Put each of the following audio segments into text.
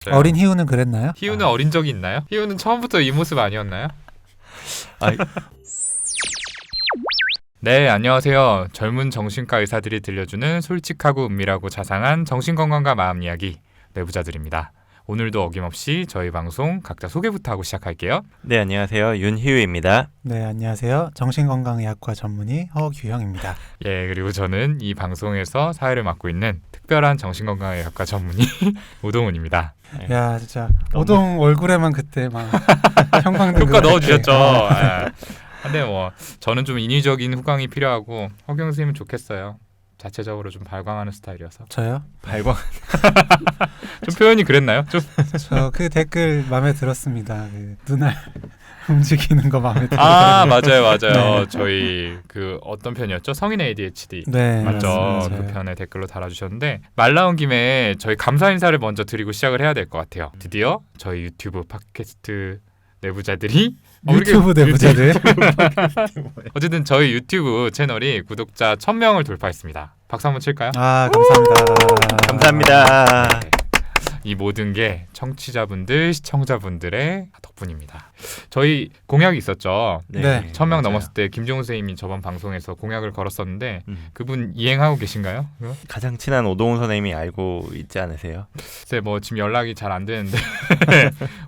어린 희우는 그랬나요? 희우는 어린 적이 있나요? 희우는 처음부터 이 모습 아니었나요? 아, 네, 안녕하세요. 젊은 정신과 의사들이 들려주는 솔직하고 은밀하고 자상한 정신건강과 마음 이야기 내부자들입니다. 오늘도 어김없이 저희 방송 각자 소개부터 하고 시작할게요. 네, 안녕하세요. 윤희우입니다. 네, 안녕하세요. 정신건강의학과 전문의 허규형입니다. 예, 그리고 저는 이 방송에서 사회를 맡고 있는 특별한 정신건강의학과 전문의 우동훈입니다. 야, 진짜 오동 얼굴에만 그때 막 형광등 효과 그거 넣어주셨죠. 이렇게. 아, 근데 뭐 저는 좀 인위적인 후광이 필요하고 허경 선생님은 좋겠어요. 자체적으로 좀 발광하는 스타일이어서. 저요? 발광. 좀 표현이 그랬나요? 좀. 저 그 댓글 마음에 들었습니다. 그 눈알 움직이는 거 마음에 들어요. 아, 맞아요. 네. 저희 그 어떤 편이었죠? 성인 ADHD. 네, 맞죠? 맞아요. 그 편에 댓글로 달아주셨는데 말 나온 김에 저희 감사 인사를 먼저 드리고 시작을 해야 될 것 같아요. 드디어 저희 유튜브 팟캐스트 내부자들이 유튜브 내부자들. 어쨌든 저희 유튜브 채널이 구독자 1000명을 돌파했습니다. 박수 한번 칠까요? 아, 감사합니다. 감사합니다. 네. 이 모든 게 청취자분들, 시청자분들의 덕분입니다. 저희 공약이 있었죠. 네. 1000명 맞아요. 넘었을 때 김종우 선생님이 저번 방송에서 공약을 걸었었는데 그분 이행하고 계신가요? 그거? 가장 친한 오동훈 선생님이 알고 있지 않으세요? 글쎄 뭐 지금 연락이 잘 안 되는데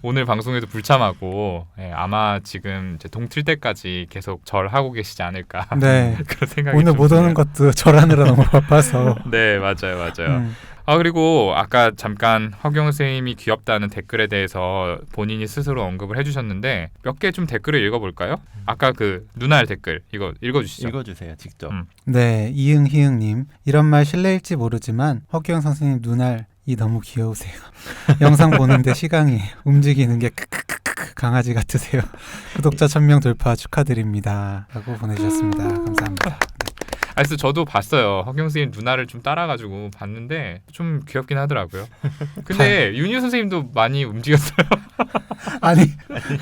오늘 방송에도 불참하고 아마 지금 이제 동틀 때까지 계속 절 하고 계시지 않을까 네. 그런 생각이 오늘 좀 못 드네요. 오는 것도 절하느라 너무 바빠서. 네, 맞아요. 음. 아, 그리고 아까 잠깐 허경 선생님이 귀엽다는 댓글에 대해서 본인이 스스로 언급을 해주셨는데 몇 개 좀 댓글을 읽어볼까요? 아까 그 눈알 댓글 이거 읽어주시죠. 읽어주세요, 직접. 네, 이응희응님. 이런 말 실례일지 모르지만 허규영 선생님 눈알이 너무 귀여우세요. 영상 보는데 시강이 움직이는 게 크크크크 강아지 같으세요. 구독자 1000명 돌파 축하드립니다. 라고 보내주셨습니다. 감사합니다. 그래서 저도 봤어요. 허경 선생님 누나를 좀 따라가지고 봤는데 좀 귀엽긴 하더라고요. 근데 윤희 선생님도 많이 움직였어요. 아니,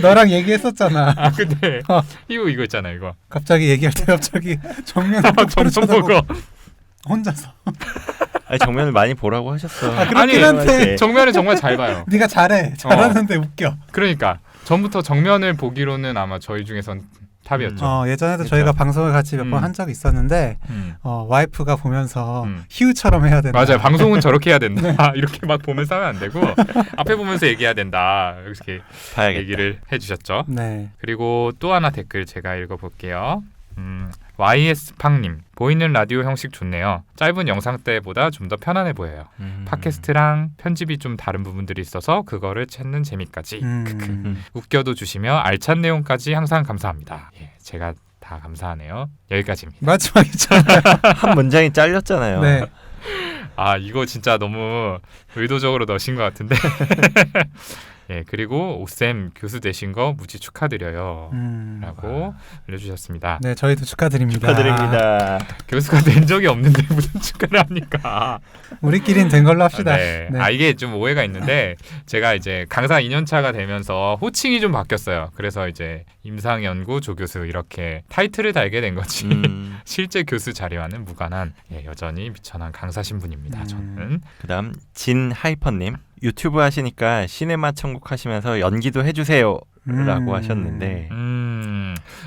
너랑 얘기했었잖아. 아, 근데 어. 이거 있잖아요. 이거 갑자기 얘기할 때 갑자기 정면을 점점 쳐다보고 보고 혼자서. 아니, 정면을 많이 보라고 하셨어. 아, 그렇긴 아니, 한데 정면을 정말 잘 봐요. 네가 잘해. 잘하는데 웃겨. 그러니까 전부터 정면을 보기로는 아마 저희 중에선 탑이었죠. 예전에도 그쵸. 저희가 방송을 같이 몇 번 음. 한 적이 있었는데 음. 와이프가 보면서 음. 희우처럼 해야 된다. 맞아요. 방송은 저렇게 해야 된다. 이렇게 막 보면서 하면 안 되고 앞에 보면서 얘기해야 된다. 이렇게 봐야겠다. 얘기를 해주셨죠. 네. 그리고 또 하나 댓글 제가 읽어볼게요. YS팡님 보이는 라디오 형식 좋네요. 짧은 영상 때보다 좀 더 편안해 보여요. 팟캐스트랑 편집이 좀 다른 부분들이 있어서 그거를 찾는 재미까지 웃겨도 주시며 알찬 내용까지 항상 감사합니다. 예, 제가 다 감사하네요. 여기까지입니다. 마지막이잖아요. 한 문장이 잘렸잖아요. 네. 아, 이거 진짜 너무 의도적으로 넣으신 것 같은데. 예, 그리고 오쌤 교수 되신 거 무지 축하드려요. 라고 알려주셨습니다. 네, 저희도 축하드립니다. 축하드립니다. 교수가 된 적이 없는데 무슨 축하를 합니까? 우리끼리는 된 걸로 합시다. 네. 네. 아, 이게 좀 오해가 있는데 제가 이제 강사 2년차가 되면서 호칭이 좀 바뀌었어요. 그래서 이제 임상연구 조교수 이렇게 타이틀을 달게 된 거지. 실제 교수 자리와는 무관한 여전히 미천한 강사 신분입니다. 저는. 그다음 진하이퍼님. 유튜브 하시니까 시네마 천국 하시면서 연기도 해주세요. 라고 하셨는데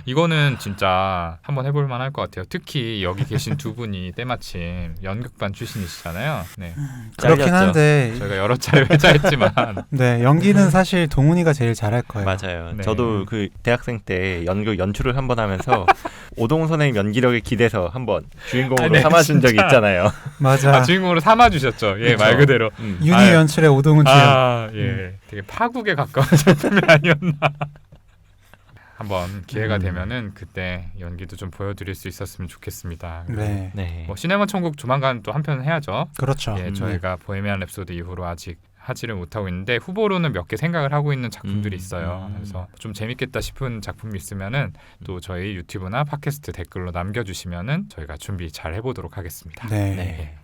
이거는 진짜 한번 해볼 만할 것 같아요. 특히 여기 계신 두 분이 때마침 연극반 출신이시잖아요. 네, 그렇긴 잘렸죠. 한데 저희가 여러 차례 회자했지만 네, 연기는 사실 동훈이가 제일 잘할 거예요. 맞아요. 네. 저도 그 대학생 때 연극 연출을 한번 하면서 오동훈 선생님 연기력에 기대서 한번 주인공으로 네, 삼아준 적이 진짜. 있잖아요. 맞아. 아, 주인공으로 삼아주셨죠. 예, 그쵸. 말 그대로. 윤희 아, 연출의 오동훈 주연. 아, 예, 되게 파국에 가까운 작품이 아니었나. 한번 기회가 되면은 그때 연기도 좀 보여드릴 수 있었으면 좋겠습니다. 그리고 네. 네. 뭐 시네마 천국 조만간 또 한 편 해야죠. 그렇죠. 예, 저희가 보헤미안 랩소디 이후로 아직 하지를 못하고 있는데 후보로는 몇 개 생각을 하고 있는 작품들이 있어요. 그래서 좀 재밌겠다 싶은 작품이 있으면은 또 저희 유튜브나 팟캐스트 댓글로 남겨주시면은 저희가 준비 잘 해보도록 하겠습니다. 네. 네.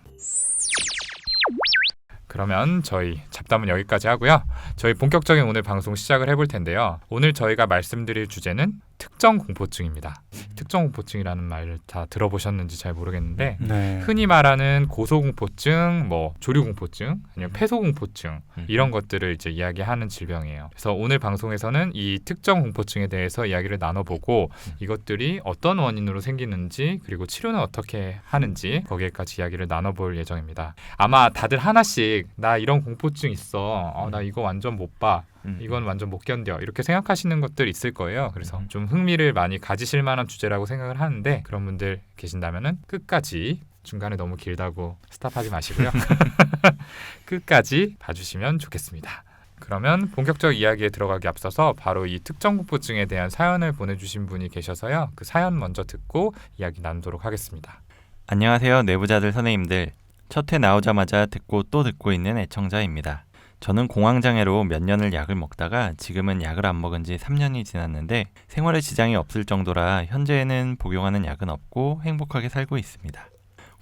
그러면 저희 잡담은 여기까지 하고요. 저희 본격적인 오늘 방송 시작을 해볼 텐데요. 오늘 저희가 말씀드릴 주제는 특정 공포증입니다. 특정 공포증이라는 말을 다 들어보셨는지 잘 모르겠는데 네. 흔히 말하는 고소공포증, 뭐 조류공포증, 아니면 폐소공포증 이런 것들을 이제 이야기하는 질병이에요. 그래서 오늘 방송에서는 이 특정 공포증에 대해서 이야기를 나눠보고 이것들이 어떤 원인으로 생기는지 그리고 치료는 어떻게 하는지 거기에까지 이야기를 나눠볼 예정입니다. 아마 다들 하나씩 나 이런 공포증 있어. 나 이거 완전 못 봐. 이건 완전 못 견뎌. 이렇게 생각하시는 것들 있을 거예요. 그래서 좀 흥미를 많이 가지실 만한 주제라고 생각을 하는데 그런 분들 계신다면은 끝까지 중간에 너무 길다고 스탑하지 마시고요. 끝까지 봐주시면 좋겠습니다. 그러면 본격적 이야기에 들어가기 앞서서 바로 이 특정 공포증에 대한 사연을 보내주신 분이 계셔서요. 그 사연 먼저 듣고 이야기 나누도록 하겠습니다. 안녕하세요, 내부자들 선생님들. 첫 회 나오자마자 듣고 또 듣고 있는 애청자입니다. 저는 공황장애로 몇 년을 약을 먹다가 지금은 약을 안 먹은 지 3년이 지났는데 생활에 지장이 없을 정도라 현재에는 복용하는 약은 없고 행복하게 살고 있습니다.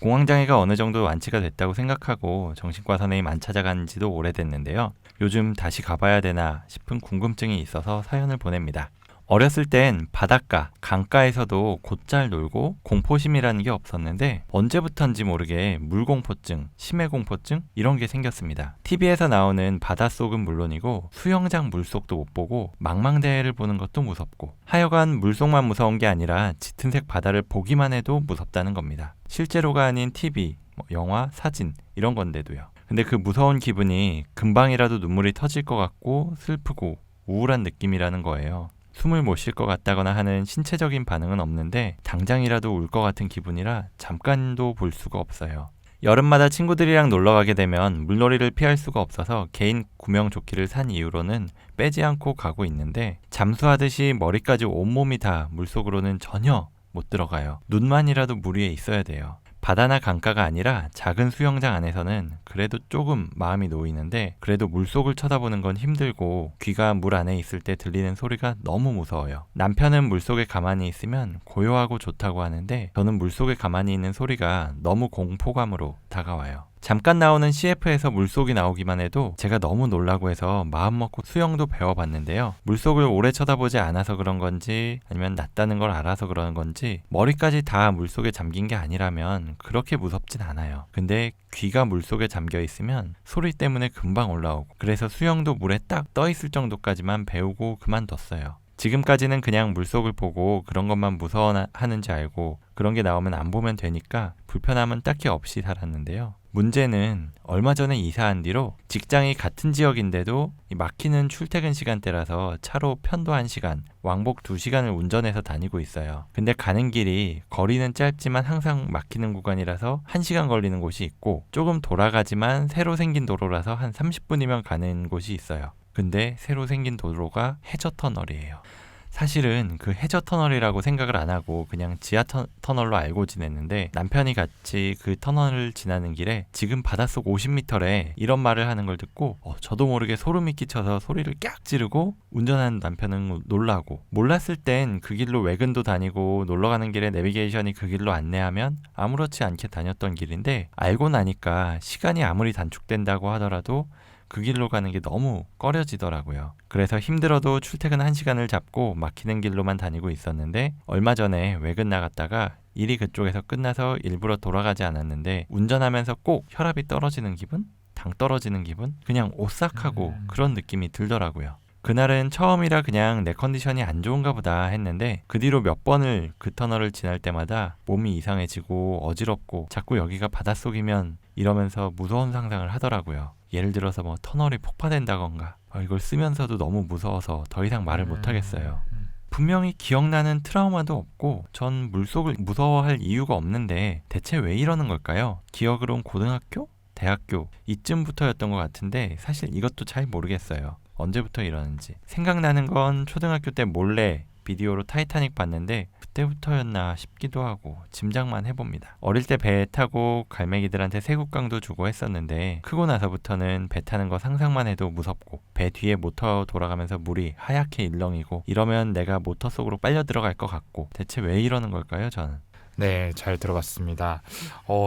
공황장애가 어느 정도 완치가 됐다고 생각하고 정신과 선생님 안 찾아간 지도 오래됐는데요. 요즘 다시 가봐야 되나 싶은 궁금증이 있어서 사연을 보냅니다. 어렸을 땐 바닷가, 강가에서도 곧잘 놀고 공포심이라는 게 없었는데 언제부턴지 모르게 물공포증, 심해공포증 이런 게 생겼습니다. TV에서 나오는 바닷속은 물론이고 수영장 물속도 못 보고 망망대해를 보는 것도 무섭고 하여간 물속만 무서운 게 아니라 짙은 색 바다를 보기만 해도 무섭다는 겁니다. 실제로가 아닌 TV, 영화, 사진 이런 건데도요. 근데 그 무서운 기분이 금방이라도 눈물이 터질 것 같고 슬프고 우울한 느낌이라는 거예요. 숨을 못 쉴 것 같다거나 하는 신체적인 반응은 없는데 당장이라도 울 것 같은 기분이라 잠깐도 볼 수가 없어요. 여름마다 친구들이랑 놀러 가게 되면 물놀이를 피할 수가 없어서 개인 구명조끼를 산 이후로는 빼지 않고 가고 있는데 잠수하듯이 머리까지 온몸이 다 물속으로는 전혀 못 들어가요. 눈만이라도 물 위에 있어야 돼요. 바다나 강가가 아니라 작은 수영장 안에서는 그래도 조금 마음이 놓이는데 그래도 물속을 쳐다보는 건 힘들고 귀가 물 안에 있을 때 들리는 소리가 너무 무서워요. 남편은 물속에 가만히 있으면 고요하고 좋다고 하는데 저는 물속에 가만히 있는 소리가 너무 공포감으로 다가와요. 잠깐 나오는 CF에서 물속이 나오기만 해도 제가 너무 놀라고 해서 마음먹고 수영도 배워봤는데요. 물속을 오래 쳐다보지 않아서 그런 건지 아니면 낫다는 걸 알아서 그러는 건지 머리까지 다 물속에 잠긴 게 아니라면 그렇게 무섭진 않아요. 근데 귀가 물속에 잠겨 있으면 소리 때문에 금방 올라오고 그래서 수영도 물에 딱 떠 있을 정도까지만 배우고 그만뒀어요. 지금까지는 그냥 물속을 보고 그런 것만 무서워하는지 알고 그런 게 나오면 안 보면 되니까 불편함은 딱히 없이 살았는데요. 문제는 얼마 전에 이사한 뒤로 직장이 같은 지역인데도 막히는 출퇴근 시간대라서 차로 편도 1시간, 왕복 2시간을 운전해서 다니고 있어요. 근데 가는 길이 거리는 짧지만 항상 막히는 구간이라서 1시간 걸리는 곳이 있고 조금 돌아가지만 새로 생긴 도로라서 한 30분이면 가는 곳이 있어요. 근데 새로 생긴 도로가 해저터널이에요. 사실은 그 해저터널이라고 생각을 안 하고 그냥 지하터널로 알고 지냈는데 남편이 같이 그 터널을 지나는 길에 지금 바닷속 50m래 이런 말을 하는 걸 듣고 저도 모르게 소름이 끼쳐서 소리를 깍 지르고 운전하는 남편은 놀라고 몰랐을 땐 그 길로 외근도 다니고 놀러가는 길에 내비게이션이 그 길로 안내하면 아무렇지 않게 다녔던 길인데 알고 나니까 시간이 아무리 단축된다고 하더라도 그 길로 가는 게 너무 꺼려지더라고요. 그래서 힘들어도 출퇴근 1시간을 잡고 막히는 길로만 다니고 있었는데 얼마 전에 외근 나갔다가 일이 그쪽에서 끝나서 일부러 돌아가지 않았는데 운전하면서 꼭 혈압이 떨어지는 기분? 당 떨어지는 기분? 그냥 오싹하고 그런 느낌이 들더라고요. 그날은 처음이라 그냥 내 컨디션이 안 좋은가 보다 했는데 그 뒤로 몇 번을 그 터널을 지날 때마다 몸이 이상해지고 어지럽고 자꾸 여기가 바닷속이면 이러면서 무서운 상상을 하더라고요. 예를 들어서 터널이 폭파된다던가 이걸 쓰면서도 너무 무서워서 더 이상 말을 못하겠어요. 분명히 기억나는 트라우마도 없고 전 물속을 무서워할 이유가 없는데 대체 왜 이러는 걸까요? 기억으론 고등학교? 대학교 이쯤부터였던 것 같은데 사실 이것도 잘 모르겠어요. 언제부터 이러는지. 생각나는 건 초등학교 때 몰래 비디오로 타이타닉 봤는데 그때부터였나 싶기도 하고 짐작만 해봅니다. 어릴 때 배 타고 갈매기들한테 새국강도 주고 했었는데 크고 나서부터는 배 타는 거 상상만 해도 무섭고 배 뒤에 모터 돌아가면서 물이 하얗게 일렁이고 이러면 내가 모터 속으로 빨려 들어갈 것 같고 대체 왜 이러는 걸까요, 저는? 네, 잘 들어봤습니다.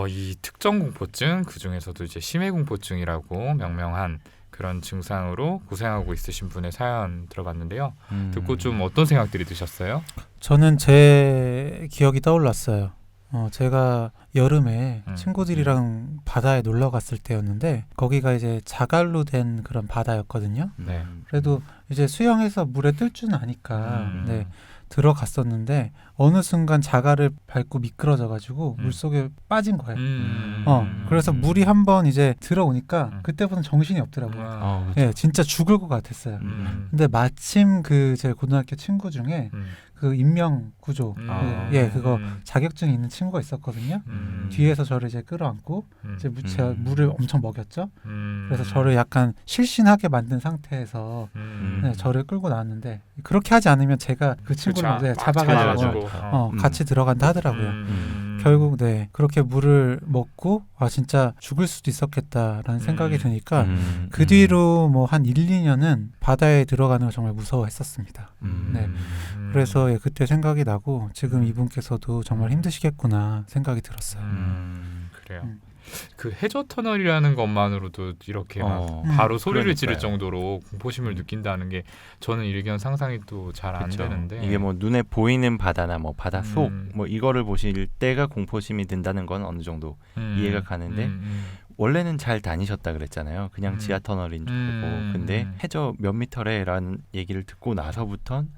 이 특정 공포증, 그 중에서도 이제 심해 공포증이라고 명명한 그런 증상으로 고생하고 있으신 분의 사연 들어봤는데요. 듣고 음. 좀 어떤 생각들이 드셨어요? 저는 제 기억이 떠올랐어요. 제가 여름에 음. 친구들이랑 바다에 놀러 갔을 때였는데 거기가 이제 자갈로 된 그런 바다였거든요. 네. 그래도 이제 수영해서 물에 뜰 줄 아니까 네, 들어갔었는데 어느 순간 자갈을 밟고 미끄러져가지고 물속에 빠진 거예요. 그래서 물이 한번 이제 들어오니까 그때부터는 정신이 없더라고요. 예, 진짜 죽을 것 같았어요. 근데 마침 그 제 고등학교 친구 중에 그 인명 구조, 그거 자격증이 있는 친구가 있었거든요. 뒤에서 저를 이제 끌어안고 이제 제가 물을 엄청 먹였죠. 그래서 저를 약간 실신하게 만든 상태에서 네, 저를 끌고 나왔는데 그렇게 하지 않으면 제가 그 친구를 네, 잡아가지고 같이 들어간다 하더라고요. 결국 네 그렇게 물을 먹고 진짜 죽을 수도 있었겠다라는 생각이 드니까 그 뒤로 뭐 한 1, 2년은 바다에 들어가는 걸 정말 무서워했었습니다. 네. 그래서 그때 생각이 나고 지금 이분께서도 정말 힘드시겠구나 생각이 들었어요. 그래요. 그 해저 터널이라는 것만으로도 이렇게 막 바로 소리를 지를 정도로 공포심을 느낀다는 게 저는 일견 상상이 또 잘 안 되는데 이게 뭐 눈에 보이는 바다나 뭐 바다 속 뭐 이거를 보실 때가 공포심이 든다는 건 어느 정도 이해가 가는데 원래는 잘 다니셨다 그랬잖아요. 그냥 지하 터널인 줄 알고. 근데 해저 몇 미터래라는 얘기를 듣고 나서부턴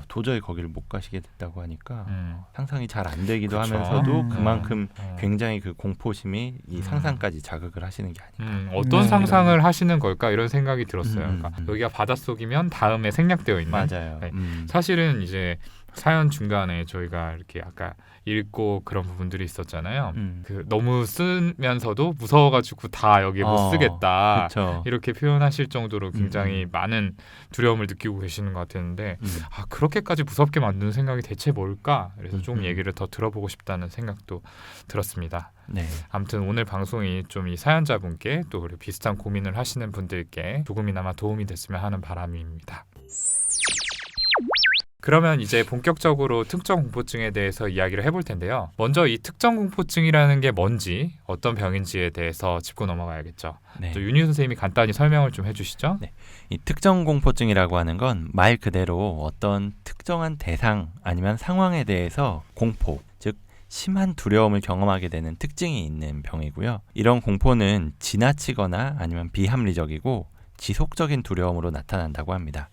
도저히 거기를 못 가시게 됐다고 하니까 상상이 잘 안 되기도 그쵸. 하면서도 그만큼 굉장히 그 공포심이 이 상상까지 자극을 하시는 게 아닐까. 어떤 상상을 하시는 걸까 이런 생각이 들었어요. 그러니까 여기가 바닷속이면 다음에 생략되어 있는. 맞아요. 네. 사실은 이제 사연 중간에 저희가 이렇게 아까 읽고 그런 부분들이 있었잖아요. 그 너무 쓰면서도 무서워가지고 다 여기에 못 쓰겠다. 그쵸. 이렇게 표현하실 정도로 굉장히 많은 두려움을 느끼고 계시는 것 같았는데 그렇게까지 무섭게 만드는 생각이 대체 뭘까? 그래서 좀 얘기를 더 들어보고 싶다는 생각도 들었습니다. 네. 아무튼 오늘 방송이 좀 이 사연자분께 또 우리 비슷한 고민을 하시는 분들께 조금이나마 도움이 됐으면 하는 바람입니다. 그러면 이제 본격적으로 특정 공포증에 대해서 이야기를 해볼 텐데요. 먼저 이 특정 공포증이라는 게 뭔지 어떤 병인지에 대해서 짚고 넘어가야겠죠. 네. 윤희 선생님이 간단히 설명을 좀 해주시죠. 네. 이 특정 공포증이라고 하는 건 말 그대로 어떤 특정한 대상 아니면 상황에 대해서 공포, 즉 심한 두려움을 경험하게 되는 특징이 있는 병이고요. 이런 공포는 지나치거나 아니면 비합리적이고 지속적인 두려움으로 나타난다고 합니다.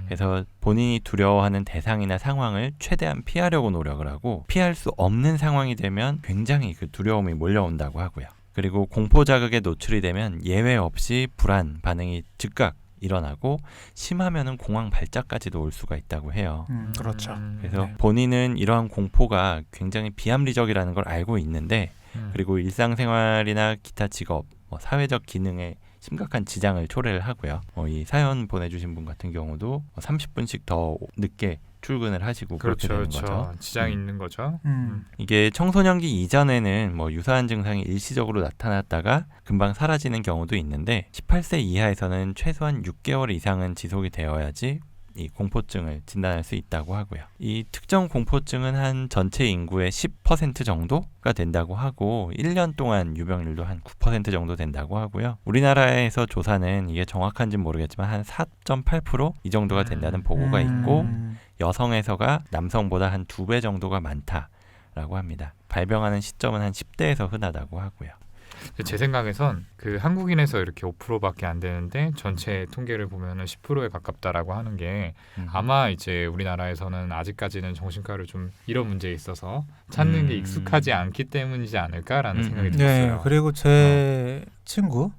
그래서 본인이 두려워하는 대상이나 상황을 최대한 피하려고 노력을 하고 피할 수 없는 상황이 되면 굉장히 그 두려움이 몰려온다고 하고요. 그리고 공포 자극에 노출이 되면 예외 없이 불안 반응이 즉각 일어나고 심하면은 공황 발작까지도 올 수가 있다고 해요. 그렇죠. 그래서 본인은 이러한 공포가 굉장히 비합리적이라는 걸 알고 있는데 그리고 일상생활이나 기타 직업, 사회적 기능에 심각한 지장을 초래를 하고요. 이 사연 보내주신 분 같은 경우도 30분씩 더 늦게 출근을 하시고 그렇게 되는 거죠. 지장이 있는 거죠. 이게 청소년기 이전에는 유사한 증상이 일시적으로 나타났다가 금방 사라지는 경우도 있는데 18세 이하에서는 최소한 6개월 이상은 지속이 되어야지 이 공포증을 진단할 수 있다고 하고요. 이 특정 공포증은 한 전체 인구의 10% 정도가 된다고 하고 1년 동안 유병률도 한 9% 정도 된다고 하고요. 우리나라에서 조사는 이게 정확한지는 모르겠지만 한 4.8% 정도가 된다는 보고가 있고 여성에서가 남성보다 한 2배 정도가 많다라고 합니다. 발병하는 시점은 한 10대에서 흔하다고 하고요. 제 생각에선 그 한국인에서 이렇게 5%밖에 안 되는데 전체 통계를 보면은 10%에 가깝다라고 하는 게 아마 이제 우리나라에서는 아직까지는 정신과를 좀 이런 문제에 있어서 찾는 게 익숙하지 않기 때문이지 않을까라는 생각이 들었어요. 네, 그리고 제 친구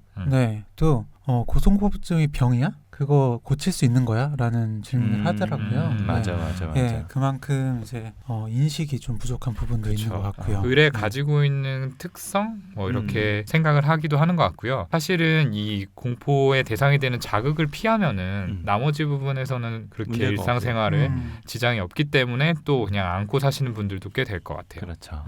또 고소공포증이 병이야? 그거 고칠 수 있는 거야? 라는 질문을 하더라고요. 맞아. 예, 그만큼 이제 인식이 좀 부족한 부분도 있는 것 같고요. 의뢰 가지고 있는 특성 이렇게 생각을 하기도 하는 것 같고요. 사실은 이 공포의 대상이 되는 자극을 피하면은 나머지 부분에서는 그렇게 일상생활에 지장이 없기 때문에 또 그냥 안고 사시는 분들도 꽤 될 것 같아요. 그렇죠.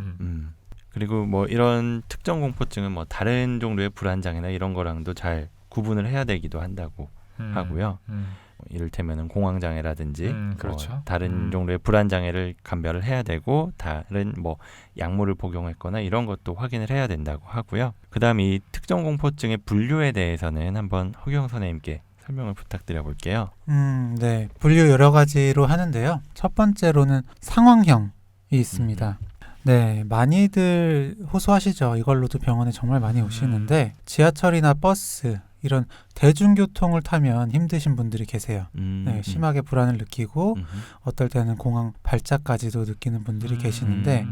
그리고 이런 특정 공포증은 다른 종류의 불안장애나 이런 거랑도 잘 구분을 해야 되기도 한다고 하고요. 이를테면 공황장애라든지 그렇죠. 다른 종류의 불안장애를 감별을 해야 되고 다른 뭐 약물을 복용했거나 이런 것도 확인을 해야 된다고 하고요. 그다음 이 특정 공포증의 분류에 대해서는 한번 허경 선생님께 설명을 부탁드려 볼게요. 네. 분류 여러 가지로 하는데요. 첫 번째로는 상황형이 있습니다. 네, 많이들 호소하시죠. 이걸로도 병원에 정말 많이 오시는데 지하철이나 버스 이런 대중교통을 타면 힘드신 분들이 계세요. 네, 심하게 불안을 느끼고 어떨 때는 공황 발작까지도 느끼는 분들이 계시는데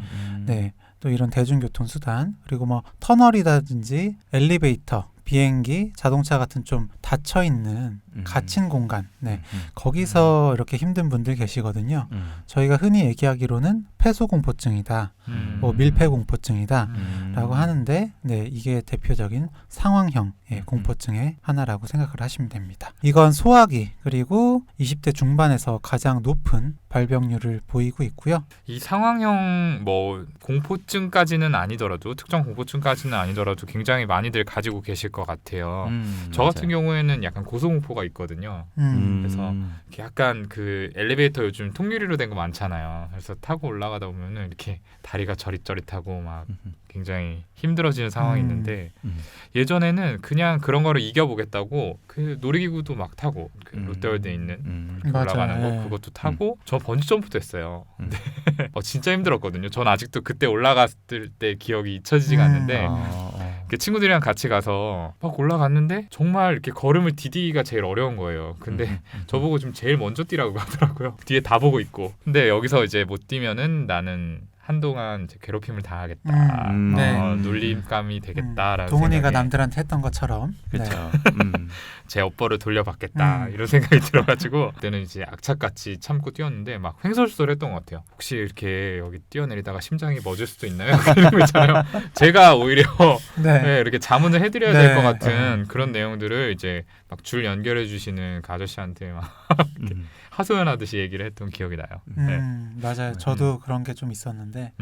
네, 또 이런 대중교통 수단 그리고 뭐 터널이라든지 엘리베이터 비행기, 자동차 같은 좀 닫혀 있는 갇힌 공간, 네, 거기서 이렇게 힘든 분들 계시거든요. 저희가 흔히 얘기하기로는 폐소공포증이다, 뭐 밀폐공포증이다라고 하는데, 네, 이게 대표적인 상황형의 공포증의 하나라고 생각을 하시면 됩니다. 이건 소화기 그리고 20대 중반에서 가장 높은 발병률을 보이고 있고요. 이 상황형 뭐 공포증까지는 아니더라도 특정 공포증까지는 아니더라도 굉장히 많이들 가지고 계실 것 같아요. 저 같은 경우에는 약간 고소공포가 있거든요. 그래서 약간 그 엘리베이터 요즘 통유리로 된 거 많잖아요. 그래서 타고 올라가다 보면은 이렇게 다리가 저릿저릿하고 막 굉장히 힘들어지는 상황이 있는데 예전에는 그냥 그런 거를 이겨보겠다고 그 놀이기구도 막 타고 그 롯데월드에 있는 올라가는 거 그것도 타고 저 번지점프도 했어요. 근데 진짜 힘들었거든요. 전 아직도 그때 올라갔을 때 기억이 잊혀지지가 않는데 친구들이랑 같이 가서 막 올라갔는데 정말 이렇게 걸음을 디디기가 제일 어려운 거예요. 근데 저보고 좀 제일 먼저 뛰라고 하더라고요. 뒤에 다 보고 있고. 근데 여기서 이제 못 뛰면은 나는 한동안 이제 괴롭힘을 당하겠다. 네. 놀림감이 되겠다라는 동훈이가 생각에 남들한테 했던 것처럼 그렇죠. 제 업보를 돌려받겠다 이런 생각이 들어가지고 그때는 이제 악착같이 참고 뛰었는데 막 횡설수설했던 것 같아요. 혹시 이렇게 여기 뛰어내리다가 심장이 멎을 수도 있나요? 이런 거 있잖아요. 제가 오히려 네, 이렇게 자문을 해드려야 될 것 같은 그런 내용들을 이제 막 줄 연결해 주시는 그 아저씨한테 막 하소연하듯이 얘기를 했던 기억이 나요. 맞아요. 저도 그런 게 좀 있었는데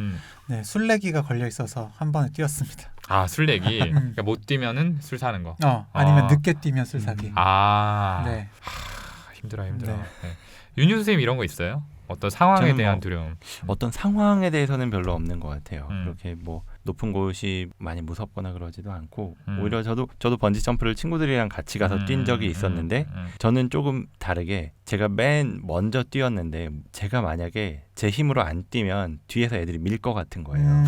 네, 술래기가 걸려 있어서 한 번에 뛰었습니다. 아, 술래기. 그러니까 못 뛰면은 술 사는 거. 아니면 늦게 뛰면 술 사기. 네. 힘들어. 네. 네. 윤유 선생님 이런 거 있어요? 어떤 상황에 대한 두려움? 어떤 상황에 대해서는 별로 없는 것 같아요. 그렇게 뭐 높은 곳이 많이 무섭거나 그러지도 않고 오히려 저도 번지 점프를 친구들이랑 같이 가서 뛴 적이 있었는데 저는 조금 다르게 제가 맨 먼저 뛰었는데 제가 만약에 제 힘으로 안 뛰면 뒤에서 애들이 밀 것 같은 거예요.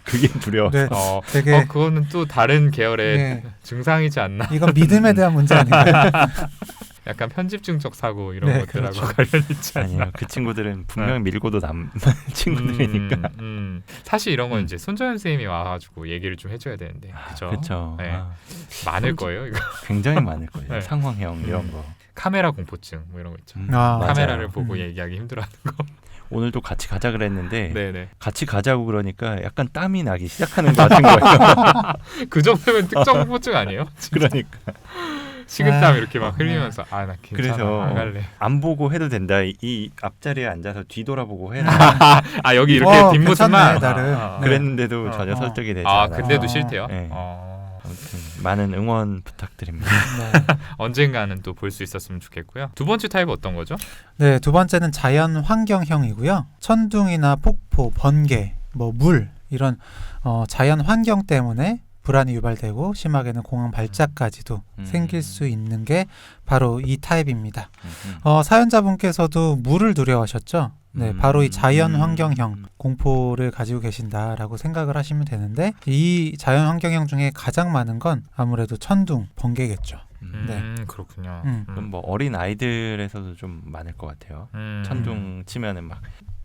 그게 두려워서. 네, 되게 그거는 또 다른 계열의 증상이지 않나? 이건 믿음에 대한 문제 아닌가요? 약간 편집증적 사고 이런 것들하고 그렇죠. 관련 있지 않나? 아니요, 그 친구들은 분명히 밀고도 남 친구들이니까. 사실 이런 건 이제 손정현 선생님이 와가지고 얘기를 좀 해줘야 되는데, 그렇죠? 그렇죠. 네. 많을 거예요, 이거. 굉장히 많을 거예요. 네. 상황형 이런 거. 카메라 공포증 뭐 이런 거 있죠. 카메라를 보고 얘기하기 힘들어하는 거. 오늘도 같이 가자 그랬는데 네네. 같이 가자고 그러니까 약간 땀이 나기 시작하는 것 같은 거예요. 그 정도면 특정 공포증 아니에요? 그러니까. 식은땀 이렇게 막 흘리면서 나 괜찮아 그래서 안 갈래. 안 보고 해도 된다. 이 앞자리에 앉아서 뒤돌아보고 해라. 여기 이렇게 뒷모습만 나름. 그랬는데도 전혀 설득이 되지 않아요. 근데도 싫대요? 네. 아무튼 많은 응원 부탁드립니다. 언젠가는 또 볼 수 있었으면 좋겠고요. 두 번째 타입 어떤 거죠? 네, 두 번째는 자연 환경형이고요. 천둥이나 폭포, 번개, 뭐 물 이런 자연 환경 때문에 불안이 유발되고 심하게는 공황 발작까지도 생길 수 있는 게 바로 이 타입입니다. 사연자분께서도 물을 두려워하셨죠? 네, 바로 이 자연 환경형 공포를 가지고 계신다라고 생각을 하시면 되는데 이 자연 환경형 중에 가장 많은 건 아무래도 천둥, 번개겠죠. 네. 그렇군요. 그럼 뭐 어린 아이들에서도 좀 많을 것 같아요. 천둥 치면은 막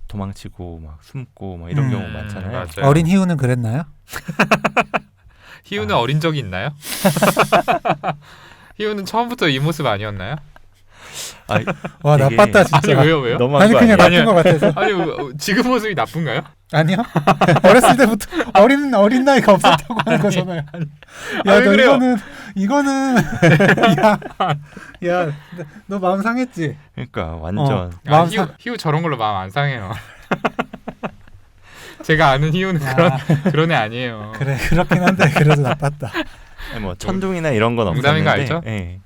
도망치고 막 숨고 막 이런 경우 많잖아요. 맞아요. 어린 희우는 그랬나요? 희우는 어린 적이 있나요? 희우는 처음부터 이 모습 아니었나요? 와, 되게- 나빴다 진짜. 아니 왜요? 너무한 아니 거 그냥 아니에요? 나쁜 것 같아서. 아니 지금 모습이 나쁜가요? 아니요. 어렸을 때부터 어린 나이가 없었다고 하는 거잖아요. 왜 야, 너 그래요? 이거는 야, 너 마음 상했지? 그러니까 완전 희우 저런 걸로 마음 안 상해요. 제가 아는 희우는 야. 그런 애 아니에요. 그래, 그렇긴 한데 그래도 나빴다. 뭐 천둥이나 이런 건 농담인 없었는데 거 알죠? 예.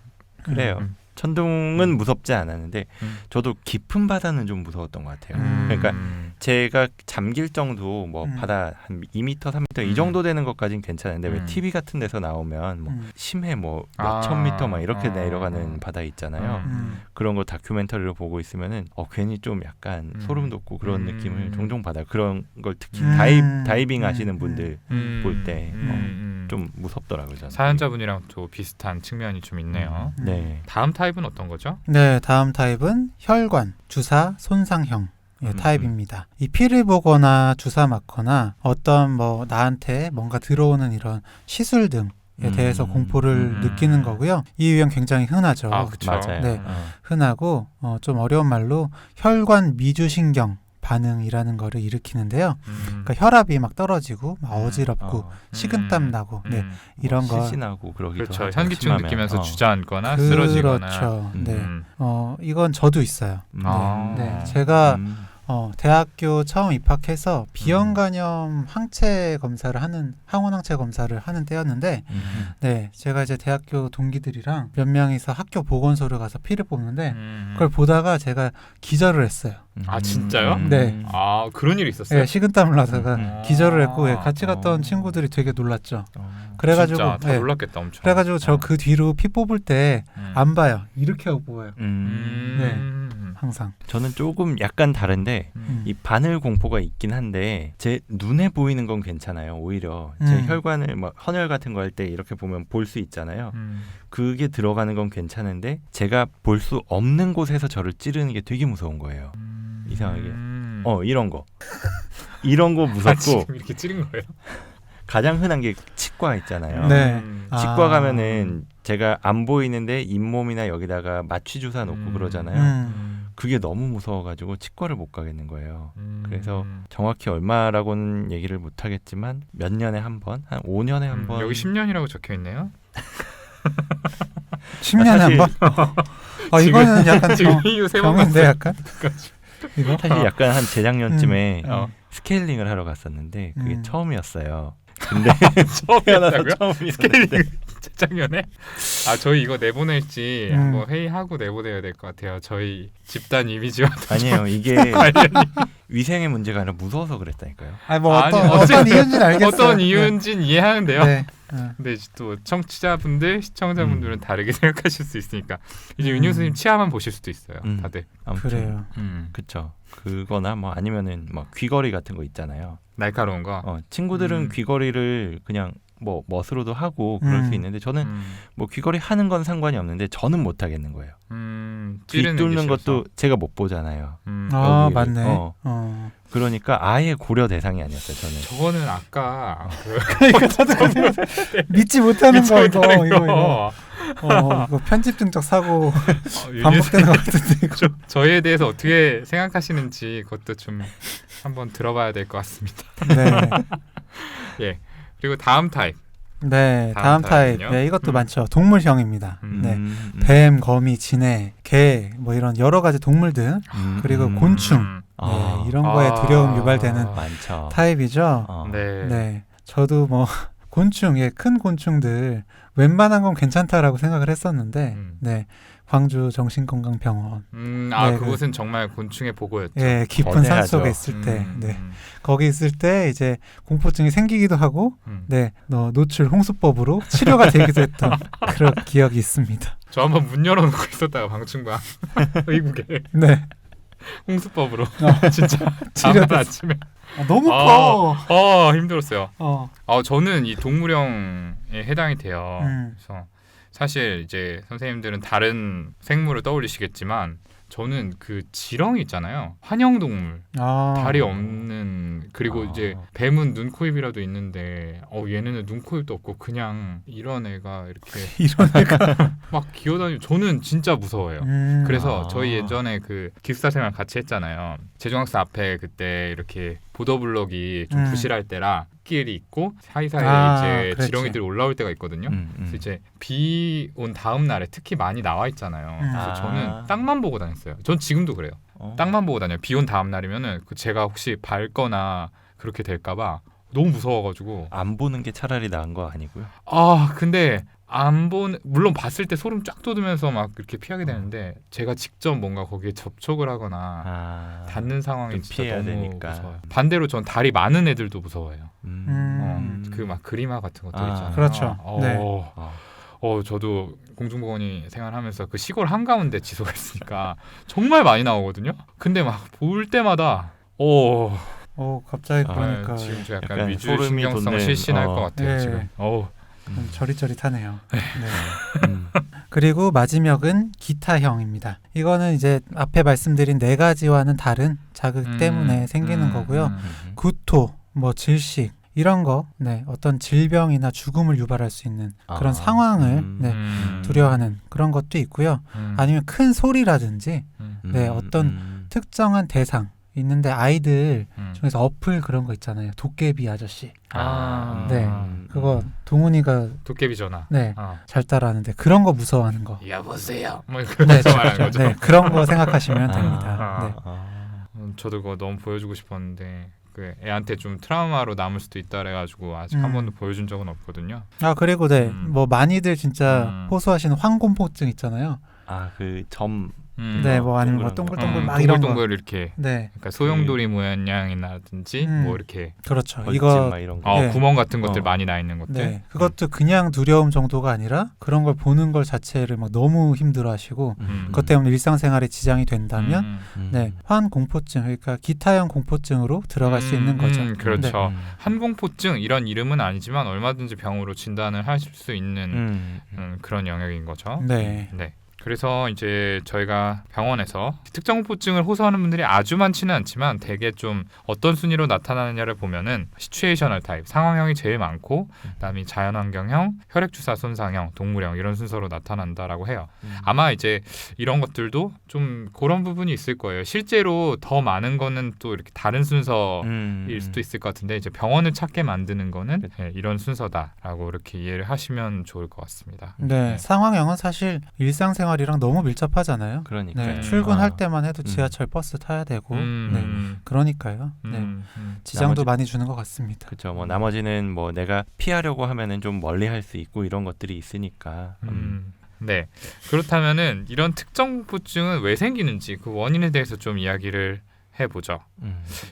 그래요. 천둥은 무섭지 않았는데 저도 깊은 바다는 좀 무서웠던 것 같아요. 그러니까 제가 잠길 정도 뭐 바다 한 2m, 3m 이 정도 되는 것까지는 괜찮은데 왜 TV 같은 데서 나오면 뭐 심해 뭐 몇천 미터 막 이렇게 내려가는 바다 있잖아요. 그런 거 다큐멘터리를 보고 있으면은 괜히 좀 약간 소름 돋고 그런 느낌을 종종 받아요. 그런 걸 특히 다이빙 하시는 분들 볼 때 좀 무섭더라고요. 저는. 사연자분이랑 또 비슷한 측면이 좀 있네요. 네. 다음 타입은 어떤 거죠? 네, 다음 타입은 혈관, 주사, 손상형. 타입입니다. 이 피를 보거나 주사 맞거나 어떤 뭐 나한테 뭔가 들어오는 이런 시술 등에 대해서 공포를 느끼는 거고요. 이 유형 굉장히 흔하죠. 아, 그쵸. 맞아요. 네. 흔하고 좀 어려운 말로 혈관 미주신경 반응이라는 거를 일으키는데요. 그러니까 혈압이 막 떨어지고 막 어지럽고 식은땀 나고 이런 거 실신하고 그러기도 그렇죠. 하죠. 현기증 심하면. 느끼면서 주저앉거나 쓰러지거나. 그렇죠. 네. 이건 저도 있어요. 아. 네. 제가 대학교 처음 입학해서 비형간염 항체 검사를 하는 항원 항체 검사를 하는 때였는데 네, 제가 이제 대학교 동기들이랑 몇 명이서 학교 보건소를 가서 피를 뽑는데 그걸 보다가 제가 기절을 했어요. 아, 진짜요? 네. 아, 그런 일이 있었어요? 네, 식은땀을 나다가 기절을 했고 같이 갔던 친구들이 되게 놀랐죠. 그래가지고 진짜 다 네, 놀랐겠다 엄청. 그래가지고 저 그 뒤로 피 뽑을 때 안 봐요. 이렇게 하고 뽑아요. 네. 항상. 저는 조금 약간 다른데 이 바늘 공포가 있긴 한데 제 눈에 보이는 건 괜찮아요. 오히려 제 혈관을 뭐 헌혈 같은 거 할 때 이렇게 보면 볼 수 있잖아요. 그게 들어가는 건 괜찮은데 제가 볼 수 없는 곳에서 저를 찌르는 게 되게 무서운 거예요. 이상하게. 이런 거. 이런 거 아, 무섭고 지금 이렇게 찌른 거예요? 가장 흔한 게 치과 있잖아요. 네. 치과 가면은 제가 안 보이는데 잇몸이나 여기다가 마취 주사 놓고 그러잖아요. 그게 너무 무서워가지고 치과를 못 가겠는 거예요. 그래서 정확히 얼마라고는 얘기를 못 하겠지만 몇 년에 한 번, 한 5년에 한 번. 여기 10년이라고 적혀 있네요. 10년에 한 번? 이거는 약간 지금 이유 세 번 병인데 봤어요. 약간? 이거? 사실 약간 한 재작년쯤에 어. 스케일링을 하러 갔었는데 그게 처음이었어요. 근데 처음이었다고요? 처음이었는데 스케일링 재작년에? 아, 저희 이거 내보낼지 음. 한번 회의하고 내보내야 될 것 같아요. 저희 집단 이미지와 아니에요. 이게 관련이 위생의 문제가 아니라 무서워서 그랬다니까요. 뭐 아니, 어떤 이유인지는 알겠어요. 어떤 이유인지는 이해하는데요. 네. 근데 이제 또 청취자분들, 시청자분들은 다르게 생각하실 수 있으니까 이제 윤 교수님 치아만 보실 수도 있어요. 다들. 아무튼 그래요. 그쵸. 그거나 뭐 아니면은 뭐 귀걸이 같은 거 있잖아요. 날카로운 거. 친구들은 귀걸이를 그냥 뭐 멋으로도 하고 그럴 수 있는데 저는 뭐 귀걸이 하는 건 상관이 없는데 저는 못 하겠는 거예요. 귀 찌르는 게 뚫는 싫어서. 것도 제가 못 보잖아요. 아, 여기를. 맞네. 그러니까 아예 고려 대상이 아니었어요. 저는. 저거는 아까 그러니까 저도 믿지 못하는 거 이거. 이거 편집 등적 사고 반복되는 것 같은데 이거. 저희에 대해서 어떻게 생각하시는지 그것도 좀 한번 들어봐야 될 것 같습니다. 네. 예. 그리고 다음 타입. 네, 다음 타입. 타입은요? 네, 이것도 많죠. 동물형입니다. 네. 음. 뱀, 거미, 진해, 개, 뭐 이런 여러 가지 동물들 그리고 곤충 네, 이런 거에 두려움 유발되는 많죠. 타입이죠. 네. 네, 저도 뭐 곤충, 큰 곤충들 웬만한 건 괜찮다라고 생각을 했었는데, 네, 광주 정신건강병원, 네, 그곳은 정말 곤충의 보고였죠. 예, 깊은 거대하죠. 산 속에 있을 때, 네, 거기 있을 때 이제 공포증이 생기기도 하고, 네, 노출 홍수법으로 치료가 되기도 했던 그런 기억이 있습니다. 저 한번 문 열어놓고 있었다가 방충망 의국에 네, 홍수법으로 진짜 치료됐어. 다음날 아침에 너무 커. 힘들었어요. 저는 이 동물형에 해당이 돼요. 그래서 사실 이제 선생님들은 다른 생물을 떠올리시겠지만 저는 그 지렁이 있잖아요. 환영동물, 다리 없는, 그리고 이제 뱀은 눈, 코, 입이라도 있는데 얘네는 눈, 코, 입도 없고 그냥 이런 애가 이렇게 이런 애가 막 기어다니고 저는 진짜 무서워요. 그래서 저희 예전에 그 기숙사 생활 같이 했잖아요. 제중학사 앞에 그때 이렇게 보더블럭이 좀 부실할 때라 길이 있고 사이사이에 이제 그렇지. 지렁이들이 올라올 때가 있거든요. 그래서 이제 비 온 다음 날에 특히 많이 나와 있잖아요. 그래서 저는 땅만 보고 다녔어요. 전 지금도 그래요. 땅만 보고 다녀요. 비 온 다음 날이면은 제가 혹시 밟거나 그렇게 될까봐 너무 무서워가지고. 안 보는 게 차라리 나은 거 아니고요. 근데 물론 봤을 때 소름 쫙 돋으면서 막 이렇게 피하게 되는데 제가 직접 뭔가 거기에 접촉을 하거나 닿는 상황이 좀 진짜 피해야 너무 되니까. 무서워요. 반대로 전 다리 많은 애들도 무서워요. 그 막 그림화 같은 것들 있잖아요. 그렇죠. 네. 저도 공중보건이 생활하면서 그 시골 한가운데 지속했으니까 정말 많이 나오거든요. 근데 막 볼 때마다 갑자기 그러니까 지금 저 약간 약간 위주 소름이 신경성 돋는, 실신할 것 같아요. 네. 지금. 저릿저릿하네요. 네. 그리고 마지막은 기타형입니다. 이거는 이제 앞에 말씀드린 네 가지와는 다른 자극 때문에 생기는 거고요. 구토, 질식 이런 거, 어떤 질병이나 죽음을 유발할 수 있는 그런 상황을 두려워하는 그런 것도 있고요. 아니면 큰 소리라든지 어떤 특정한 대상 있는데 아이들 중에서 어플 그런 거 있잖아요. 도깨비 아저씨. 그거 동훈이가 도깨비 전화. 잘 따라하는데 그런 거 무서워하는 거. 여보세요. 그런 거 말하는 거죠. 그런 거 생각하시면 됩니다. 저도 그거 너무 보여주고 싶었는데 그 애한테 좀 트라우마로 남을 수도 있다 그래가지고 아직 한 번도 보여준 적은 없거든요. 그리고 많이들 진짜 호소하시는 황공포증 있잖아요. 아니면 동글동글 막 이런 거. 동글동글 이렇게. 그러니까 소용돌이 모양이라든지 이렇게. 그렇죠. 이거 이런 거. 구멍 같은 것들 많이 나 있는 것들. 그것도 그냥 두려움 정도가 아니라 그런 걸 보는 걸 자체를 막 너무 힘들어하시고 그것 때문에 일상생활에 지장이 된다면 환공포증 그러니까 기타형 공포증으로 들어갈 수 있는 거죠. 그렇죠. 한공포증 이런 이름은 아니지만 얼마든지 병으로 진단을 하실 수 있는 그런 영역인 거죠. 네. 그래서 이제 저희가 병원에서 특정 공포증을 호소하는 분들이 아주 많지는 않지만 대개 좀 어떤 순위로 나타나느냐를 보면은 시츄에이셔널 타입, 상황형이 제일 많고 그다음에 자연환경형, 혈액주사 손상형, 동물형 이런 순서로 나타난다라고 해요. 아마 이제 이런 것들도 좀 그런 부분이 있을 거예요. 실제로 더 많은 거는 또 이렇게 다른 순서일 수도 있을 것 같은데 이제 병원을 찾게 만드는 거는 이런 순서다라고 이렇게 이해를 하시면 좋을 것 같습니다. 상황형은 사실 일상생활 이랑 너무 밀접하잖아요. 그러니까요. 출근할 때만 해도 지하철, 버스 타야 되고, 그러니까요. 지장도 많이 주는 것 같습니다. 그렇죠. 나머지는 내가 피하려고 하면은 좀 멀리할 수 있고 이런 것들이 있으니까. 그렇다면은 이런 특정 공포증은 왜 생기는지 그 원인에 대해서 좀 이야기를 해보죠.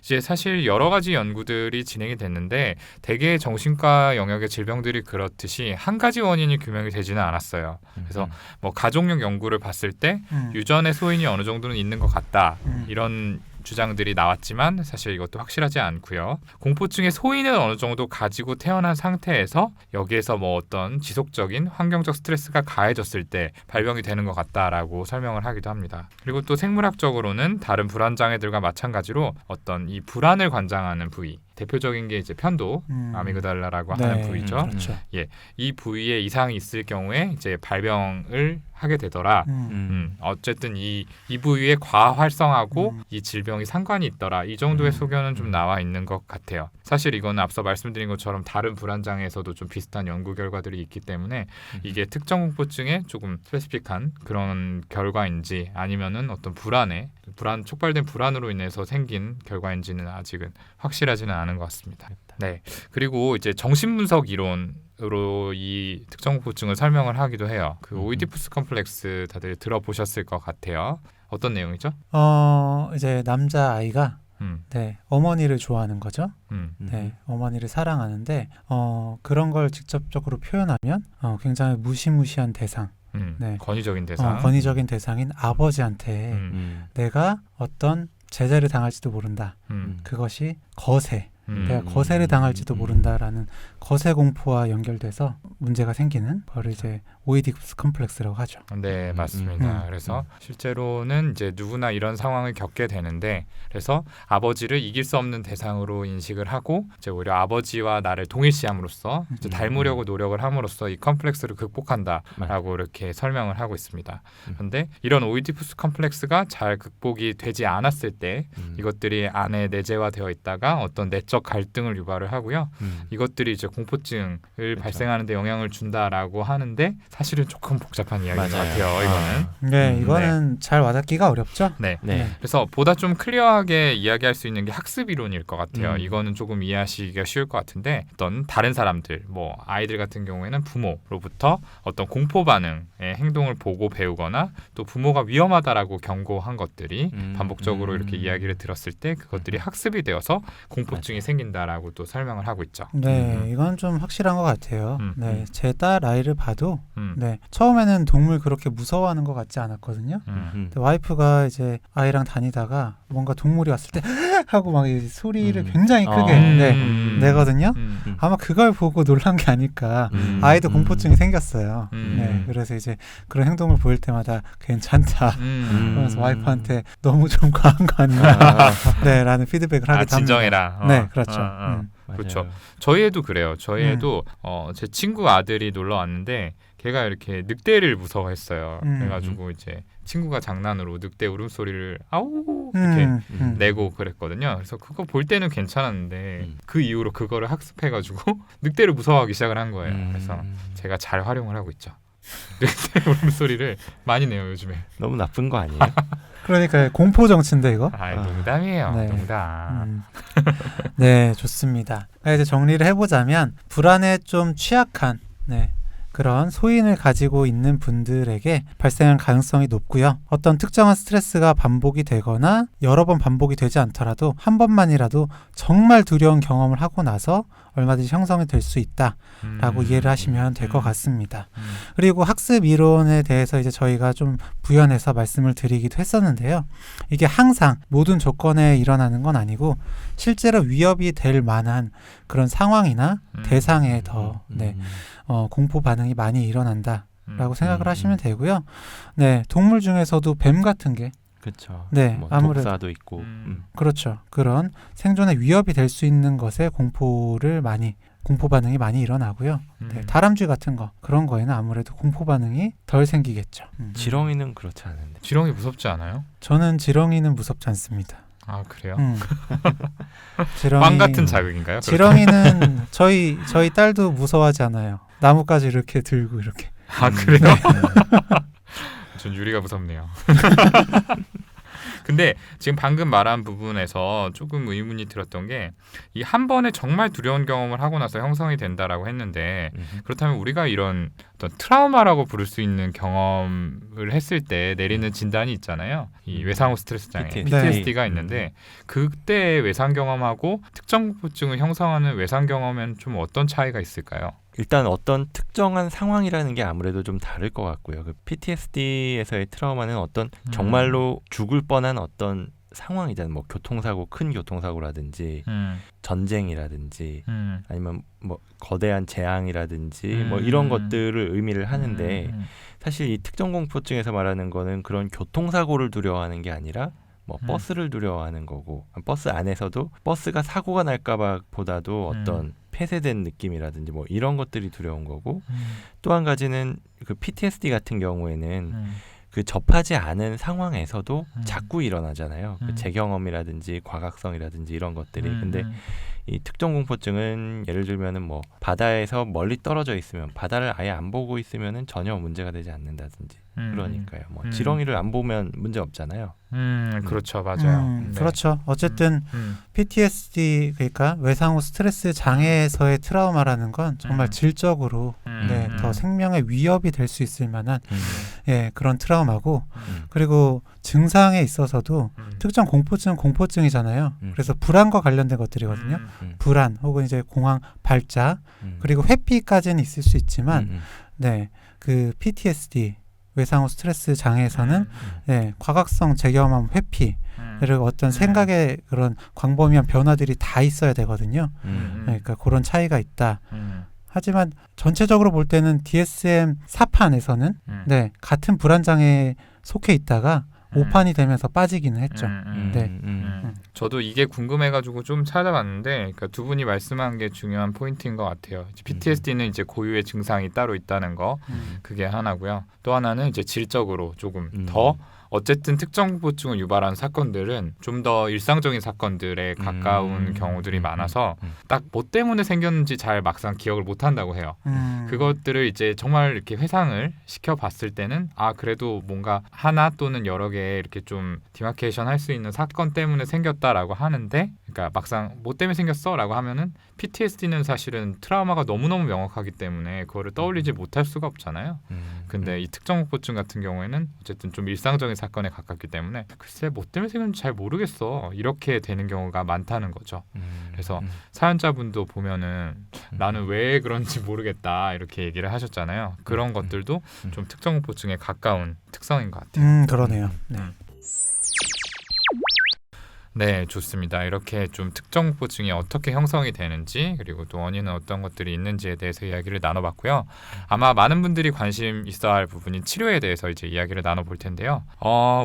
이제 사실 여러 가지 연구들이 진행이 됐는데 대개 정신과 영역의 질병들이 그렇듯이 한 가지 원인이 규명이 되지는 않았어요. 그래서 가족력 연구를 봤을 때 유전의 소인이 어느 정도는 있는 것 같다 이런 주장들이 나왔지만 사실 이것도 확실하지 않고요. 공포증의 소인은 어느 정도 가지고 태어난 상태에서 여기에서 어떤 지속적인 환경적 스트레스가 가해졌을 때 발병이 되는 것 같다라고 설명을 하기도 합니다. 그리고 또 생물학적으로는 다른 불안 장애들과 마찬가지로 어떤 이 불안을 관장하는 부위 대표적인 게 이제 편도 아미그달라라고 하는 부위죠. 그렇죠. 이 부위에 이상이 있을 경우에 이제 발병을 하게 되더라. 어쨌든 이 부위에 과활성하고 이 질병이 상관이 있더라. 이 정도의 소견은 좀 나와 있는 것 같아요. 사실 이거는 앞서 말씀드린 것처럼 다른 불안 장애에서도 좀 비슷한 연구 결과들이 있기 때문에 이게 특정 공포증에 조금 스페시픽한 그런 결과인지 아니면은 어떤 촉발된 불안으로 인해서 생긴 결과인지는 아직은 확실하지는 않은 것 같습니다. 그리고 이제 정신분석 이론으로 이 특정 공포증을 설명을 하기도 해요. 그 오이디푸스 컴플렉스 다들 들어보셨을 것 같아요. 어떤 내용이죠? 이제 남자 아이가 어머니를 좋아하는 거죠. 어머니를 사랑하는데 그런 걸 직접적으로 표현하면 굉장히 무시무시한 대상. 권위적인 대상. 권위적인 대상인 아버지한테 내가 어떤 제재를 당할지도 모른다. 그것이 거세. 내가 거세를 당할지도 모른다라는 거세 공포와 연결돼서 문제가 생기는 바로 이제 오이디푸스 컴플렉스라고 하죠. 네, 맞습니다. 그래서 실제로는 이제 누구나 이런 상황을 겪게 되는데 그래서 아버지를 이길 수 없는 대상으로 인식을 하고 이제 오히려 아버지와 나를 동일시함으로써 이제 닮으려고 노력을 함으로써 이 컴플렉스를 극복한다라고 이렇게 설명을 하고 있습니다. 그런데 이런 오이디푸스 컴플렉스가 잘 극복이 되지 않았을 때 이것들이 안에 내재화되어 있다가 어떤 내적 정서적 갈등을 유발을 하고요. 이것들이 이제 공포증을 발생하는 데 영향을 준다라고 하는데 사실은 조금 복잡한 이야기인 것 같아요. 이거는. 네, 이거는 잘 와닿기가 어렵죠. 네. 네. 그래서 보다 좀 클리어하게 이야기할 수 있는 게 학습 이론일 것 같아요. 이거는 조금 이해하시기가 쉬울 것 같은데 어떤 다른 사람들, 뭐 아이들 같은 경우에는 부모로부터 어떤 공포 반응의 행동을 보고 배우거나 또 부모가 위험하다라고 경고한 것들이 반복적으로 이렇게 이야기를 들었을 때 그것들이 학습이 되어서 공포증이 생긴다라고 또 설명을 하고 있죠. 네, 이건 좀 확실한 것 같아요. 네, 제 딸 아이를 봐도 네, 처음에는 동물 그렇게 무서워하는 것 같지 않았거든요. 근데 와이프가 이제 아이랑 다니다가 뭔가 동물이 왔을 때 하고 막 이 소리를 굉장히 크게 내거든요. 아마 그걸 보고 놀란 게 아닐까. 아이도 공포증이 생겼어요. 네, 그래서 이제 그런 행동을 보일 때마다 괜찮다. 그래서 와이프한테 너무 좀 과한 거 아니냐. 네, 라는 피드백을 하기도 합니다. 진정해라. 네, 그렇죠. 그렇죠. 저희 애도 그래요. 저희 애도 제 친구 아들이 놀러 왔는데 걔가 이렇게 늑대를 무서워했어요. 그래가지고 이제 친구가 장난으로 늑대 울음소리를 아우 이렇게 내고 그랬거든요. 그래서 그거 볼 때는 괜찮았는데 그 이후로 그거를 학습해가지고 늑대를 무서워하기 시작을 한 거예요. 그래서 제가 잘 활용을 하고 있죠. 늑대 울음소리를 많이 내요 요즘에. 너무 나쁜 거 아니에요? 그러니까 공포 정치인데 이거. 농담이에요. 네. 농담. 네, 좋습니다. 이제 정리를 해보자면 불안에 좀 취약한 그런 소인을 가지고 있는 분들에게 발생할 가능성이 높고요. 어떤 특정한 스트레스가 반복이 되거나 여러 번 반복이 되지 않더라도 한 번만이라도 정말 두려운 경험을 하고 나서 얼마든지 형성이 될 수 있다라고 이해를 하시면 될 것 같습니다. 그리고 학습 이론에 대해서 이제 저희가 좀 부연해서 말씀을 드리기도 했었는데요. 이게 항상 모든 조건에 일어나는 건 아니고 실제로 위협이 될 만한 그런 상황이나 대상에 더 공포 반응이 많이 일어난다라고 생각을 하시면 되고요. 네, 동물 중에서도 뱀 같은 게 그렇죠. 네, 뭐 아무래도 독사도 있고. 그렇죠. 그런 생존에 위협이 될 수 있는 것에 공포 반응이 많이 일어나고요. 네, 다람쥐 같은 거 그런 거에는 아무래도 공포 반응이 덜 생기겠죠. 지렁이는 그렇지 않은데. 지렁이 무섭지 않아요? 저는 지렁이는 무섭지 않습니다. 아 그래요? 지렁이, 빵 같은 자극인가요? 지렁이는 저희 딸도 무서워하지 않아요. 나뭇가지 이렇게 들고 이렇게. 아 그래요? 전 유리가 무섭네요. 근데 지금 방금 말한 부분에서 조금 의문이 들었던 게 이 한 번에 정말 두려운 경험을 하고 나서 형성이 된다라고 했는데 그렇다면 우리가 이런 어떤 트라우마라고 부를 수 있는 경험을 했을 때 내리는 진단이 있잖아요. 이 외상후 스트레스 장애 PTSD가 있는데 그때 외상 경험하고 특정 공포증을 형성하는 외상 경험에는 좀 어떤 차이가 있을까요? 일단 어떤 특정한 상황이라는 게 아무래도 좀 다를 것 같고요. 그 PTSD에서의 트라우마는 어떤 정말로 죽을 뻔한 어떤 상황이잖아요. 뭐 교통사고, 큰 교통사고라든지 전쟁이라든지 아니면 뭐 거대한 재앙이라든지 뭐 이런 것들을 의미를 하는데 사실 이 특정 공포증에서 말하는 거는 그런 교통사고를 두려워하는 게 아니라 뭐 버스를 두려워하는 거고 버스 안에서도 버스가 사고가 날까봐 보다도 어떤 폐쇄된 느낌이라든지 뭐 이런 것들이 두려운 거고 또 한 가지는 그 PTSD 같은 경우에는 그 접하지 않은 상황에서도 자꾸 일어나잖아요. 그 재경험이라든지 과각성이라든지 이런 것들이. 근데 이 특정 공포증은 예를 들면은 뭐 바다에서 멀리 떨어져 있으면 바다를 아예 안 보고 있으면은 전혀 문제가 되지 않는다든지. 그러니까요. 뭐 지렁이를 안 보면 문제 없잖아요. 그렇죠, 맞아요. 네. 그렇죠. 어쨌든 PTSD 그러니까 외상후 스트레스 장애에서의 트라우마라는 건 정말 질적으로 더 생명의 위협이 될 수 있을 만한 그런 트라우마고 그리고 증상에 있어서도 특정 공포증이잖아요. 그래서 불안과 관련된 것들이거든요. 불안 혹은 이제 공황 발작 그리고 회피까지는 있을 수 있지만 그 PTSD 외상후 스트레스 장애에서는 과각성 재경험 회피 그리고 어떤 생각의 그런 광범위한 변화들이 다 있어야 되거든요. 그러니까 그런 차이가 있다. 하지만 전체적으로 볼 때는 DSM-4판에서는 같은 불안 장애에 속해 있다가 5판이 되면서 빠지기는 했죠. 저도 이게 궁금해가지고 좀 찾아봤는데, 그러니까 두 분이 말씀한 게 중요한 포인트인 것 같아요. PTSD는 이제 고유의 증상이 따로 있다는 거, 그게 하나고요. 또 하나는 이제 질적으로 조금 더 어쨌든 특정 공포증을 유발하는 사건들은 좀 더 일상적인 사건들에 가까운 경우들이 많아서 딱 뭐 때문에 생겼는지 잘 막상 기억을 못 한다고 해요. 그것들을 이제 정말 이렇게 회상을 시켜봤을 때는 아 그래도 뭔가 하나 또는 여러 개 이렇게 좀 디마케이션 할 수 있는 사건 때문에 생겼다라고 하는데, 그러니까 막상 뭐 때문에 생겼어라고 하면은 PTSD는 사실은 트라우마가 너무너무 명확하기 때문에 그거를 떠올리지 못할 수가 없잖아요. 근데 이 특정 공포증 같은 경우에는 어쨌든 좀 일상적인 사건에 가깝기 때문에 글쎄 뭐 때문에 생겼는지 잘 모르겠어 이렇게 되는 경우가 많다는 거죠. 그래서 사연자분도 보면은 나는 왜 그런지 모르겠다 이렇게 얘기를 하셨잖아요. 그런 것들도 좀 특정 공포증에 가까운 특성인 것 같아요. 그러네요. 네. 네, 좋습니다. 이렇게 좀 특정 공포증이 어떻게 형성이 되는지 그리고 또 원인은 어떤 것들이 있는지에 대해서 이야기를 나눠봤고요. 아마 많은 분들이 관심 있어야 할 부분인 치료에 대해서 이제 이야기를 나눠볼 텐데요.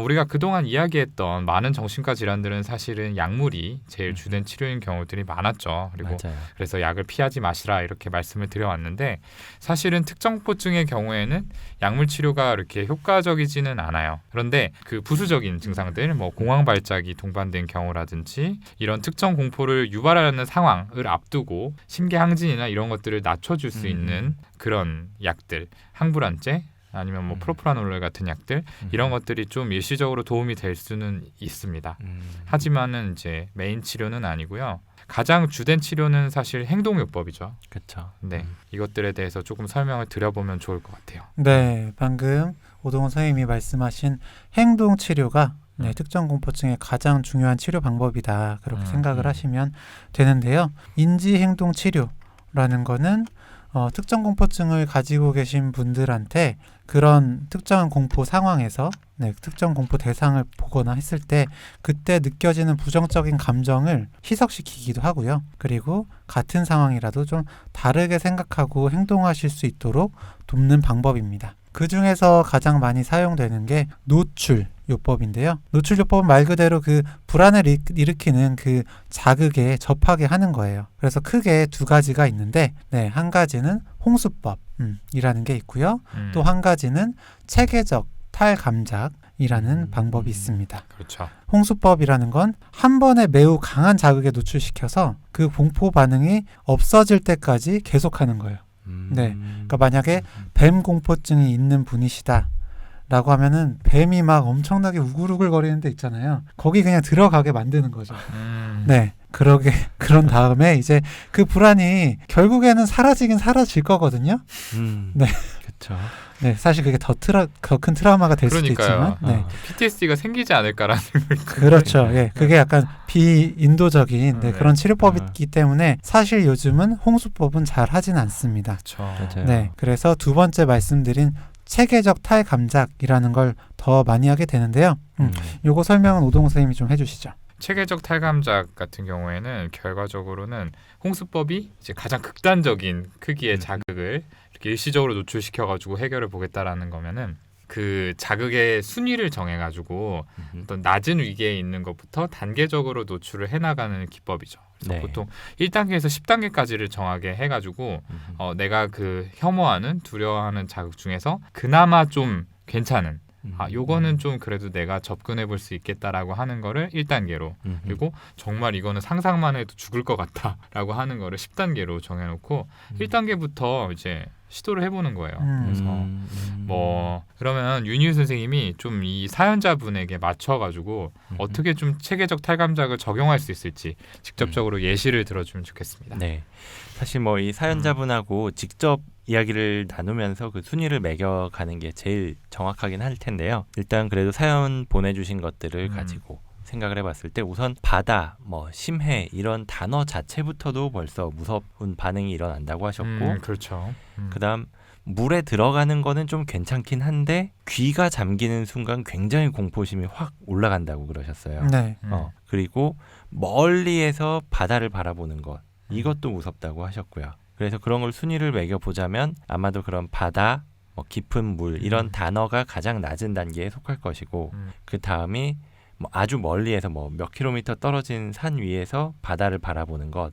우리가 그동안 이야기했던 많은 정신과 질환들은 사실은 약물이 제일 주된 치료인 경우들이 많았죠. 그리고 맞아요. 그래서 약을 피하지 마시라 이렇게 말씀을 드려왔는데 사실은 특정 공포증의 경우에는 약물 치료가 이렇게 효과적이지는 않아요. 그런데 그 부수적인 증상들, 뭐 공황 발작이 동반된 경우라든지 이런 특정 공포를 유발하는 상황을 앞두고 심계항진이나 이런 것들을 낮춰줄 수 있는 그런 약들, 항불안제 아니면 뭐 프로프라놀 같은 약들 이런 것들이 좀 일시적으로 도움이 될 수는 있습니다. 하지만은 이제 메인 치료는 아니고요. 가장 주된 치료는 사실 행동요법이죠. 그렇죠. 네, 이것들에 대해서 조금 설명을 드려보면 좋을 것 같아요. 네, 방금 오동훈 선생님이 말씀하신 행동 치료가 네, 특정 공포증의 가장 중요한 치료 방법이다. 그렇게 생각을 하시면 되는데요. 인지 행동 치료라는 거는 특정 공포증을 가지고 계신 분들한테 그런 특정한 공포 상황에서 특정 공포 대상을 보거나 했을 때 그때 느껴지는 부정적인 감정을 희석시키기도 하고요. 그리고 같은 상황이라도 좀 다르게 생각하고 행동하실 수 있도록 돕는 방법입니다. 그 중에서 가장 많이 사용되는 게 노출요법인데요. 노출요법은 말 그대로 그 불안을 일으키는 그 자극에 접하게 하는 거예요. 그래서 크게 두 가지가 있는데 한 가지는 홍수법이라는 게 있고요. 또 한 가지는 체계적 탈감작이라는 방법이 있습니다. 그렇죠. 홍수법이라는 건 한 번에 매우 강한 자극에 노출시켜서 그 공포 반응이 없어질 때까지 계속하는 거예요. 네, 그러니까 만약에 뱀 공포증이 있는 분이시다 라고 하면은 뱀이 막 엄청나게 우글우글 거리는 데 있잖아요. 거기 그냥 들어가게 만드는 거죠. 네, 그런 다음에 이제 그 불안이 결국에는 사라지긴 사라질 거거든요. 네, 그렇죠. 네, 사실 그게 더 큰 트라우마가 될 수도 그러니까요. 있지만, 네, PTSD가 생기지 않을까라는 생각이 그렇죠. 예, 그게 약간 비인도적인 네. 그런 치료법이기 때문에 사실 요즘은 홍수법은 잘 하진 않습니다. 그렇죠. 맞아요. 네, 그래서 두 번째 말씀드린 체계적 탈감작이라는 걸 더 많이 하게 되는데요. 요거 설명은 오동훈 선생님이 좀 해주시죠. 체계적 탈감작 같은 경우에는 결과적으로는 홍수법이 이제 가장 극단적인 크기의 자극을 이렇게 일시적으로 노출시켜가지고 해결을 보겠다라는 거면은 그 자극의 순위를 정해가지고 어떤 낮은 위계에 있는 것부터 단계적으로 노출을 해나가는 기법이죠. 그래서 네. 보통 1단계에서 10단계까지를 정하게 해가지고 내가 그 혐오하는 두려워하는 자극 중에서 그나마 좀 괜찮은 요거는 좀 그래도 내가 접근해 볼 수 있겠다라고 하는 거를 1단계로 그리고 정말 이거는 상상만 해도 죽을 것 같다라고 하는 거를 10단계로 정해놓고 1단계부터 이제 시도를 해보는 거예요. 그래서 뭐 그러면 윤희우 선생님이 좀 이 사연자분에게 맞춰가지고 어떻게 좀 체계적 탈감작을 적용할 수 있을지 직접적으로 예시를 들어주면 좋겠습니다. 네, 사실 뭐 이 사연자분하고 직접 이야기를 나누면서 그 순위를 매겨가는 게 제일 정확하긴 할 텐데요. 일단 그래도 사연 보내주신 것들을 가지고 생각을 해봤을 때 우선 바다, 뭐 심해 이런 단어 자체부터도 벌써 무서운 반응이 일어난다고 하셨고 그렇죠. 그다음 물에 들어가는 거는 좀 괜찮긴 한데 귀가 잠기는 순간 굉장히 공포심이 확 올라간다고 그러셨어요. 네, 그리고 멀리에서 바다를 바라보는 것 이것도 무섭다고 하셨고요. 그래서 그런 걸 순위를 매겨보자면 아마도 그런 바다, 뭐 깊은 물 이런 단어가 가장 낮은 단계에 속할 것이고 그 다음이 뭐 아주 멀리에서 뭐 몇 킬로미터 떨어진 산 위에서 바다를 바라보는 것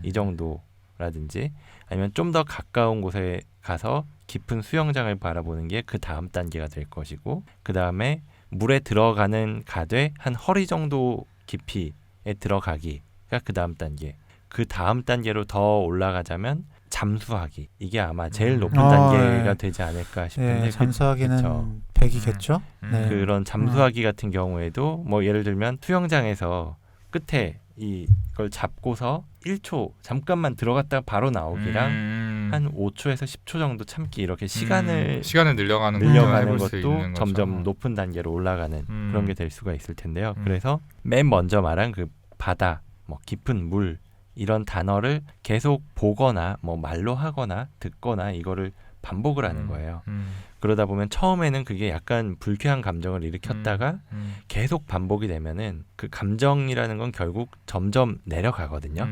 이 정도라든지 아니면 좀 더 가까운 곳에 가서 깊은 수영장을 바라보는 게 그 다음 단계가 될 것이고 그 다음에 물에 들어가는 가되 한 허리 정도 깊이에 들어가기가 그 다음 단계. 그 다음 단계로 더 올라가자면 잠수하기. 이게 아마 제일 높은 단계가 네. 되지 않을까 싶은데 네, 잠수하기는 그쵸. 100이겠죠? 네. 그런 잠수하기 같은 경우에도 뭐 예를 들면 수영장에서 끝에 이걸 잡고서 1초 잠깐만 들어갔다가 바로 나오기랑 한 5초에서 10초 정도 참기 이렇게 시간을 늘려가는 늘려가는 해볼 수 것도 있는 거죠. 점점 높은 단계로 올라가는 그런 게 될 수가 있을 텐데요. 그래서 맨 먼저 말한 그 바다, 뭐 깊은 물 이런 단어를 계속 보거나 뭐 말로 하거나 듣거나 이거를 반복을 하는 거예요. 그러다 보면 처음에는 그게 약간 불쾌한 감정을 일으켰다가 계속 반복이 되면은 그 감정이라는 건 결국 점점 내려가거든요.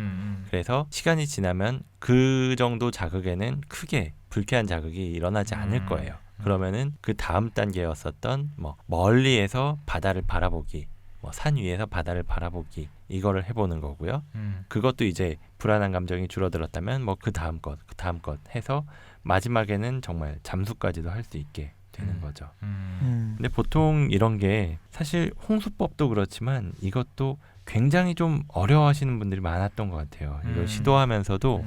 그래서 시간이 지나면 그 정도 자극에는 크게 불쾌한 자극이 일어나지 않을 거예요. 그러면은 그 다음 단계였었던 뭐 멀리에서 바다를 바라보기, 뭐 산 위에서 바다를 바라보기 이거를 해보는 거고요. 그것도 이제 불안한 감정이 줄어들었다면 뭐 그 다음 것 해서 마지막에는 정말 잠수까지도 할 수 있게 되는 거죠. 근데 보통 이런 게 사실 홍수법도 그렇지만 이것도 굉장히 좀 어려워하시는 분들이 많았던 것 같아요. 이걸 시도하면서도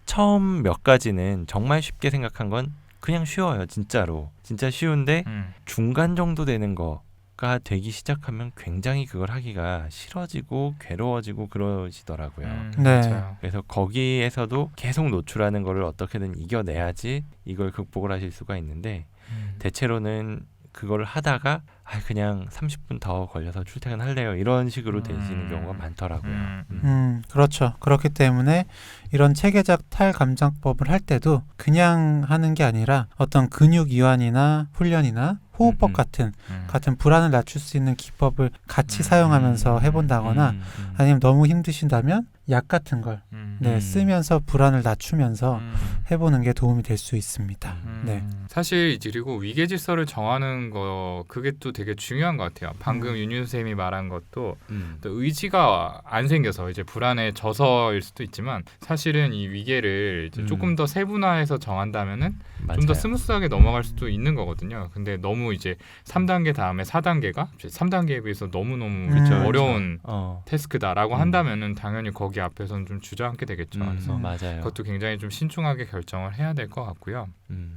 처음 몇 가지는 정말 쉽게 생각한 건 그냥 쉬워요. 진짜로. 진짜 쉬운데 중간 정도 되는 거가 되기 시작하면 굉장히 그걸 하기가 싫어지고 괴로워지고 그러시더라고요. 네. 맞아요. 그래서 거기에서도 계속 노출하는 거를 어떻게든 이겨내야지 이걸 극복을 하실 수가 있는데 대체로는 그걸 하다가 그냥 30분 더 걸려서 출퇴근할래요 이런 식으로 되시는 경우가 많더라고요. 그렇죠. 그렇기 때문에 이런 체계적 탈감정법을 할 때도 그냥 하는 게 아니라 어떤 근육 이완이나 훈련이나 호흡법 같은 불안을 낮출 수 있는 기법을 같이 사용하면서 해본다거나 아니면 너무 힘드신다면 약 같은 걸 쓰면서 불안을 낮추면서 해보는 게 도움이 될 수 있습니다. 네. 사실 그리고 위계질서를 정하는 거 그게 또 되게 중요한 것 같아요. 방금 윤윤 쌤이 말한 것도 또 의지가 안 생겨서 이제 불안에 져서일 수도 있지만 사실은 이 위계를 이제 조금 더 세분화해서 정한다면은 좀 더 스무스하게 넘어갈 수도 있는 거거든요. 근데 너무 이제 3단계 다음에 4단계가 3단계에 비해서 너무너무 어려운 태스크다라고 한다면은 당연히 거기 앞에서는 좀 주저앉게 되겠죠. 그래서 맞아요. 그것도 굉장히 좀 신중하게 결정을 해야 될 것 같고요.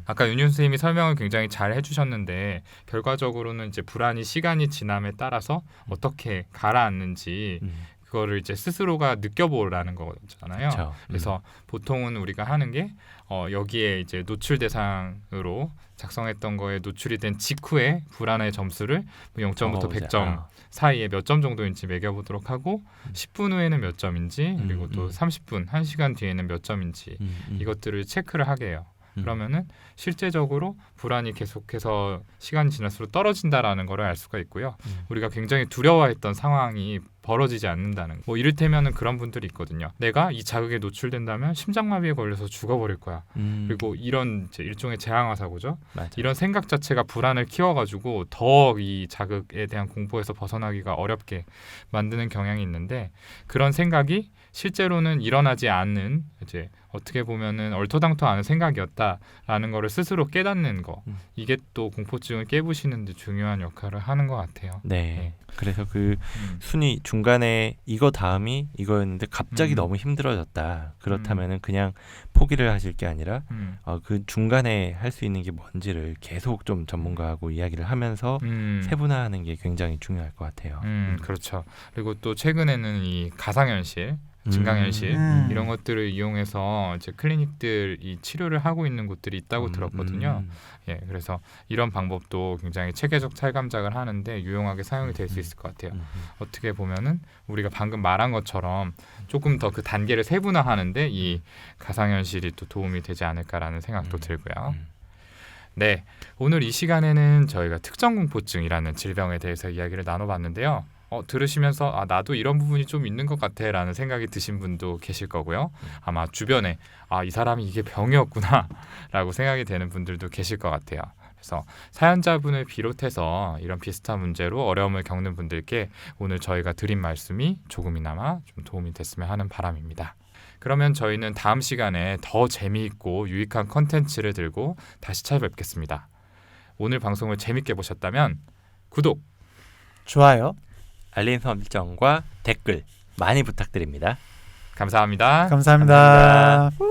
아까 윤윤 선생님이 설명을 굉장히 잘 해주셨는데 결과적으로는 이제 불안이 시간이 지남에 따라서 어떻게 가라앉는지 그거를 이제 스스로가 느껴보라는 거잖아요. 그쵸. 그래서 보통은 우리가 하는 게 여기에 이제 노출 대상으로 작성했던 거에 노출이 된 직후에 불안의 점수를 0점부터 100점 사이에 몇 점 정도인지 매겨보도록 하고 10분 후에는 몇 점인지 그리고 또 30분, 1시간 뒤에는 몇 점인지 이것들을 체크를 하게 해요. 그러면은 실제적으로 불안이 계속해서 시간이 지날수록 떨어진다라는 거를 알 수가 있고요. 우리가 굉장히 두려워했던 상황이 벌어지지 않는다는 거. 뭐 이를테면은 그런 분들이 있거든요. 내가 이 자극에 노출된다면 심장마비에 걸려서 죽어버릴 거야. 그리고 이런 이제 일종의 재앙화 사고죠. 맞아. 이런 생각 자체가 불안을 키워가지고 더 이 자극에 대한 공포에서 벗어나기가 어렵게 만드는 경향이 있는데 그런 생각이 실제로는 일어나지 않는 이제 어떻게 보면은 얼토당토 않은 생각이었다라는 거를 스스로 깨닫는 거 이게 또 공포증을 깨부시는 데 중요한 역할을 하는 것 같아요. 네. 그래서 그 순위 중간에 이거 다음이 이거였는데 갑자기 너무 힘들어졌다. 그렇다면은 그냥 포기를 하실 게 아니라 그 중간에 할 수 있는 게 뭔지를 계속 좀 전문가하고 이야기를 하면서 세분화하는 게 굉장히 중요할 것 같아요. 그렇죠. 그리고 또 최근에는 이 가상현실 증강현실 이런 것들을 이용해서 이제 클리닉들 이 치료를 하고 있는 곳들이 있다고 들었거든요. 예, 그래서 이런 방법도 굉장히 체계적 탈감작을 하는데 유용하게 사용이 될 수 있을 것 같아요. 어떻게 보면은 우리가 방금 말한 것처럼 조금 더 그 단계를 세분화하는데 이 가상현실이 또 도움이 되지 않을까라는 생각도 들고요. 네, 오늘 이 시간에는 저희가 특정공포증이라는 질병에 대해서 이야기를 나눠봤는데요. 들으시면서 나도 이런 부분이 좀 있는 것 같아 라는 생각이 드신 분도 계실 거고요. 아마 주변에 이 사람이 이게 병이었구나 라고 생각이 되는 분들도 계실 것 같아요. 그래서 사연자분을 비롯해서 이런 비슷한 문제로 어려움을 겪는 분들께 오늘 저희가 드린 말씀이 조금이나마 좀 도움이 됐으면 하는 바람입니다. 그러면 저희는 다음 시간에 더 재미있고 유익한 컨텐츠를 들고 다시 찾아뵙겠습니다. 오늘 방송을 재밌게 보셨다면 구독, 좋아요. 알림 설정과 댓글 많이 부탁드립니다. 감사합니다. 감사합니다.